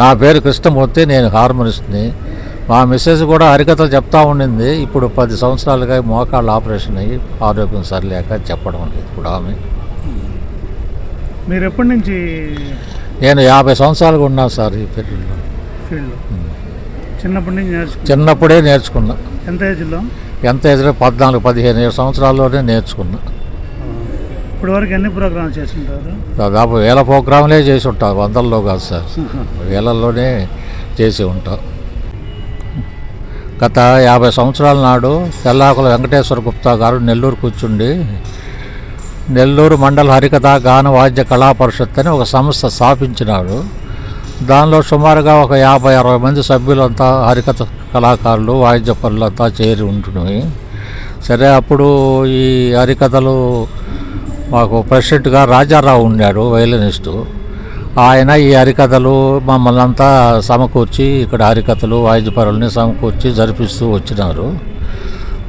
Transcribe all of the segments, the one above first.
నా పేరు కృష్ణమూర్తి, నేను హార్మోనిస్ట్ని. మా మిస్సెస్ కూడా హరికథలు చెప్తా ఉండింది. ఇప్పుడు 10 సంవత్సరాలుగా మోకాళ్ళ ఆపరేషన్ అయ్యి ఆరోగ్యం సరిలేక చెప్పడం లేదు ఇప్పుడు ఆమె. మీరు ఎప్పటి నుంచి? నేను 50 సంవత్సరాలుగా ఉన్నాను సార్ ఈ ఫీల్డ్లో. చిన్నప్పటి నుంచి చిన్నప్పుడే నేర్చుకున్నా. ఎంత ఏజ్లో? ఎంత ఏజ్లో 14-15 సంవత్సరాల్లోనే నేర్చుకున్నా. ఇప్పుడు వరకు ఎన్ని ప్రోగ్రామ్స్ చేస్తుంటారు? దాదాపు 1000 ప్రోగ్రాంలే చేసి ఉంటా, 100లో కాదు సార్, 1000లోనే చేసి ఉంటా. గత 50 సంవత్సరాల నాడు తెల్లాకుల వెంకటేశ్వర గుప్తా గారు నెల్లూరు కూర్చుండి నెల్లూరు మండల హరికథ గాన వాద్య కళా పరిషత్ అని ఒక సంస్థ స్థాపించినాడు. దానిలో సుమారుగా ఒక 50-60 మంది సభ్యులంతా హరికథ కళాకారులు, వాయిద్య పనులంతా చేరి ఉంటున్నాయి. సరే, అప్పుడు ఈ హరికథలు మాకు ప్రెసిడెంట్గా రాజారావు ఉన్నాడు, వయలినిస్టు. ఆయన ఈ హరికథలు మమ్మల్ని అంతా సమకూర్చి ఇక్కడ హరికథలు వాయిద్య పనులని సమకూర్చి జరిపిస్తూ వచ్చినారు.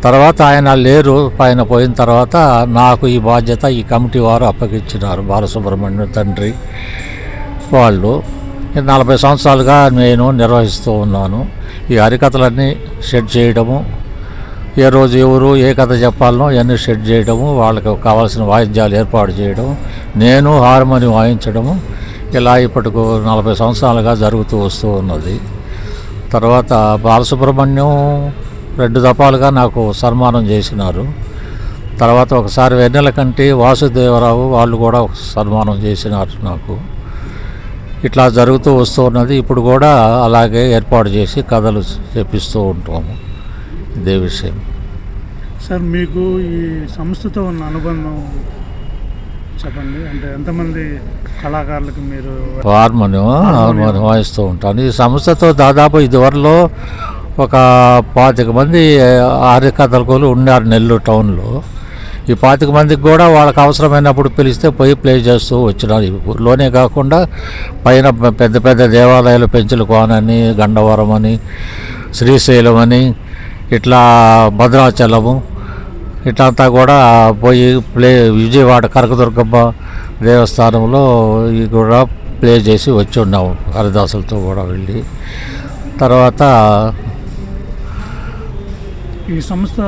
తర్వాత ఆయన లేరు, ఆయన పోయిన తర్వాత నాకు ఈ బాధ్యత ఈ కమిటీ వారు అప్పగించినారు. బాలసుబ్రహ్మణ్యం తండ్రి వాళ్ళు. 40 సంవత్సరాలుగా నేను నిర్వహిస్తూ ఉన్నాను. ఈ హరికథలన్నీ సెట్ చేయడము, ఏ రోజు ఎవరు ఏ కథ చెప్పాలనో ఇవన్నీ సెట్ చేయడము, వాళ్ళకి కావాల్సిన వాయిద్యాలు ఏర్పాటు చేయడం, నేను హార్మోనియం వాయించడము, ఇలా ఇప్పటికు 40 సంవత్సరాలుగా జరుగుతూ వస్తూ ఉన్నది. తర్వాత బాలసుబ్రహ్మణ్యం 2 దఫాలుగా నాకు సన్మానం చేసినారు. తర్వాత ఒకసారి వెన్నెలకంటి వాసుదేవరావు వాళ్ళు కూడా సన్మానం చేసినారు నాకు. ఇట్లా జరుగుతూ వస్తూ ఉన్నది. ఇప్పుడు కూడా అలాగే ఏర్పాటు చేసి కథలు చెప్పిస్తూ ఉంటాము. ఇదే విషయం సార్. మీకు ఈ సంస్థతో ఉన్న అనుబంధం చెప్పండి. అంటే ఎంతమంది కళాకారులకు మీరు? హార్మోనియం వాయిస్తూ ఉంటాను. ఈ సంస్థతో దాదాపు ఇదివరలో ఒక 25 మంది హరికథలు ఉన్నారు నెల్లూరు టౌన్లో. ఈ 25 మందికి కూడా వాళ్ళకి అవసరమైనప్పుడు పిలిస్తే పోయి ప్లే చేస్తూ వచ్చినారు. ఊళ్ళోనే కాకుండా పైన పెద్ద పెద్ద దేవాలయాలు, పెంచుల కోనని, గండవరం అని, శ్రీశైలం అని, ఇట్లా భద్రాచలము ఇట్లంతా కూడా పోయి విజయవాడ కనకదుర్గమ్మ దేవస్థానంలో కూడా ప్లే చేసి వచ్చి ఉన్నాము హరిదాసులతో కూడా వెళ్ళి. తర్వాత ఈ సంస్థ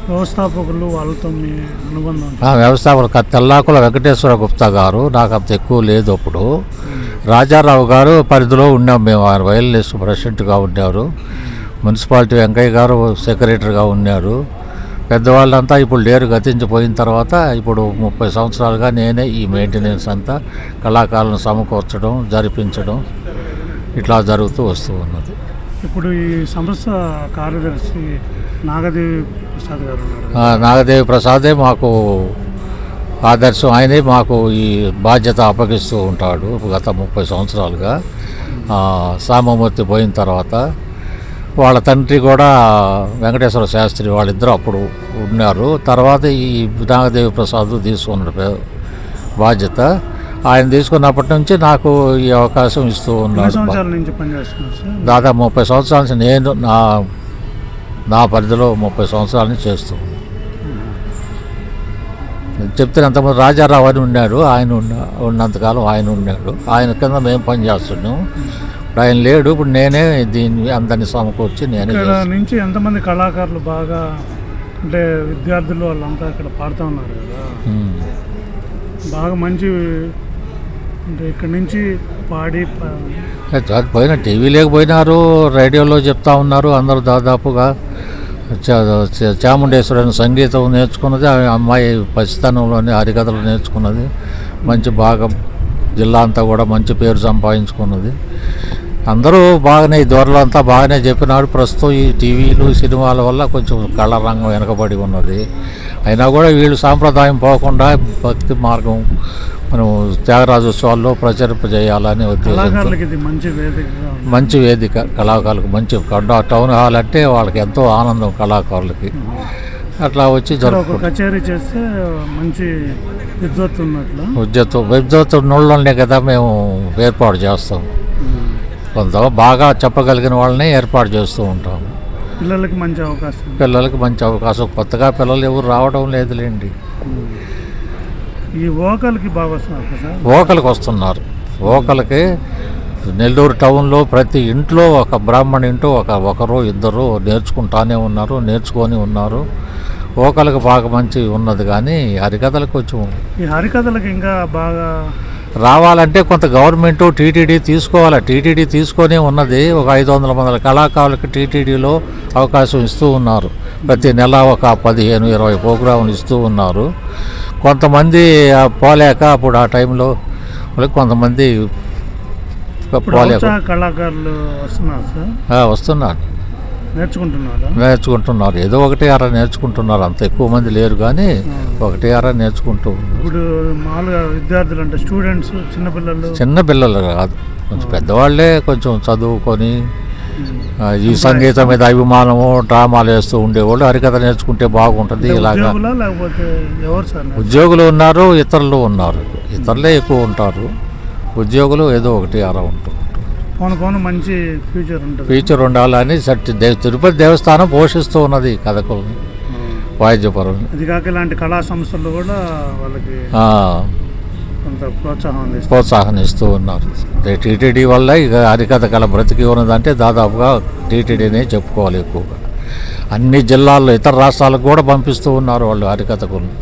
వ్యవస్థాపకులు వాళ్ళతో మీ అనుబంధం? వ్యవస్థాపకులు తెల్లాకుల వెంకటేశ్వర గుప్తా గారు, నాకు అంత ఎక్కువ లేదు అప్పుడు. రాజారావు గారు పరిధిలో ఉన్నాం మేము. ఆయన వయలినిస్ట్ ప్రెసిడెంట్గా ఉన్నారు. మున్సిపాలిటీ వెంకయ్య గారు సెక్రటరీగా ఉన్నారు. పెద్దవాళ్ళంతా ఇప్పుడు లేరు, గతించిపోయిన తర్వాత ఇప్పుడు 30 సంవత్సరాలుగా నేనే ఈ మెయింటెనెన్స్ అంతా, కళాకారులను సమకూర్చడం, జరిపించడం ఇట్లా జరుగుతూ వస్తూ ఉన్నది. ఇప్పుడు ఈ సంస్థ కార్యదర్శి నాగదేవి ప్రసాద్ గారు ఉన్నారు. నాగదేవి ప్రసాదే మాకు ఆదర్శం. ఆయనే మాకు ఈ బాధ్యత అప్పగిస్తూ ఉంటాడు గత 30 సంవత్సరాలుగా. సామమూర్తి పోయిన తర్వాత వాళ్ళ తండ్రి కూడా వెంకటేశ్వర శాస్త్రి, వాళ్ళిద్దరూ అప్పుడు ఉన్నారు. తర్వాత ఈ నాగదేవి ప్రసాద్ తీసుకున్నాడు బాధ్యత. ఆయన తీసుకున్నప్పటి నుంచి నాకు ఈ అవకాశం ఇస్తూ ఉన్నాడు. దాదాపు 30 సంవత్సరాల నుంచి నేను నా పరిధిలో 30 సంవత్సరాల నుంచి చేస్తూ చెప్తే అంతమంది రాజారావు అని ఉన్నాడు, ఆయన ఉన్నంతకాలం ఆయన ఉన్నాడు. ఆయన కింద మేము పనిచేస్తున్నాం. ఇప్పుడు ఆయన లేడు, ఇప్పుడు నేనే దీన్ని అందరినీ సమకూర్చి నేనే. నుంచి ఎంతమంది కళాకారులు బాగా అంటే విద్యార్థులు వాళ్ళంతా ఇక్కడ పాడుతూ ఉన్నారు కదా, బాగా మంచి అంటే ఇక్కడి నుంచి పాడి పోయిన టీవీలోకి పోయినారు, రేడియోలో చెప్తా ఉన్నారు అందరూ. దాదాపుగా చాముండేశ్వరి సంగీతం నేర్చుకున్నది అమ్మాయి, పసితనంలోనే హరికథలు నేర్చుకున్నది. మంచి బాగా జిల్లా అంతా కూడా మంచి పేరు సంపాదించుకున్నది. అందరూ బాగానే ఈ దూరంలో అంతా బాగానే చెప్పినాడు. ప్రస్తుతం ఈ టీవీలు సినిమాల వల్ల కొంచెం కళారంగం వెనకబడి ఉన్నది. అయినా కూడా వీళ్ళు సాంప్రదాయం పోకుండా భక్తి మార్గం మనం త్యాగరాజోత్సవాల్లో ప్రచారింపజేయాలని ఉద్దేశంతో మంచి వేదిక కళాకారులకు. మంచి టౌన్ హాల్ అంటే వాళ్ళకి ఎంతో ఆనందం కళాకారులకి. అట్లా వచ్చి కచేరీ చేస్తే మంచి విద్వత్తు ఉన్నోళ్ళనే కదా మేము ఏర్పాటు చేస్తాం. కొంత బాగా చెప్పగలిగిన వాళ్ళని ఏర్పాటు చేస్తూ ఉంటాము. పిల్లలకి మంచి అవకాశం. కొత్తగా పిల్లలు ఎవరు రావడం లేదులేండి. ఈ వోకల్కి బాగా వస్తున్నారు. వోకల్కి వస్తున్నారు. వోకల్కి నెల్లూరు టౌన్లో ప్రతి ఇంట్లో ఒక బ్రాహ్మణ ఇంట్లో ఒకరు ఇద్దరు నేర్చుకుంటానే ఉన్నారు, నేర్చుకొని ఉన్నారు. ఓకలకు బాగా మంచి ఉన్నది, కానీ హరికథలకు కొంచెం ఈ హరికథలకు ఇంకా బాగా రావాలంటే కొంత గవర్నమెంట్ టీటీడీ తీసుకోవాలి. టీటీడీ తీసుకొనే ఉన్నది. ఒక 500 మంది కళాకారులకు టీటీడీలో అవకాశం ఇస్తూ ఉన్నారు. ప్రతి నెల ఒక 15-20 ప్రోగ్రాములు ఇస్తూ ఉన్నారు. కొంతమంది పోలేక అప్పుడు ఆ టైంలో కొంతమంది పోలేక కళాకారులు వస్తున్నారు సార్, వస్తున్నారు, నేర్చుకుంటున్నారు. ఏదో ఒకటి అర నేర్చుకుంటున్నారు. అంత ఎక్కువ మంది లేరు, కానీ ఒకటి అర నేర్చుకుంటూ. ఇప్పుడు మామూలుగా విద్యార్థులు అంటే స్టూడెంట్స్, చిన్నపిల్లలు కాదు, కొంచెం పెద్దవాళ్ళే కొంచెం చదువుకొని ఈ సంగీతం మీద అభిమానము, డ్రామాలు వేస్తూ ఉండేవాళ్ళు హరికథ నేర్చుకుంటే బాగుంటుంది. ఇలాగా ఉద్యోగులు ఉన్నారు, ఇతరులు ఉన్నారు. ఇతరులే ఎక్కువ ఉంటారు, ఉద్యోగులు ఏదో ఒకటి అర ఉంటుంది. మంచి ఫ్యూచర్ ఉండాలని తిరుపతి దేవస్థానం పోషిస్తూ ఉన్నది కథకుల్ని, వాయిద్యపరుల్ని. అది కాక ఇలాంటి కళా సంస్థలు కూడా వాళ్ళకి కొంత ప్రోత్సాహం ఇస్తూ ఉన్నారు. టీటీడీ వల్ల ఇక హరికథ కళ బ్రతికి ఉన్నదంటే దాదాపుగా టీటీడీనే చెప్పుకోవాలి. ఎక్కువగా అన్ని జిల్లాల్లో, ఇతర రాష్ట్రాలకు కూడా పంపిస్తూ ఉన్నారు వాళ్ళు హరికథకుల్ని.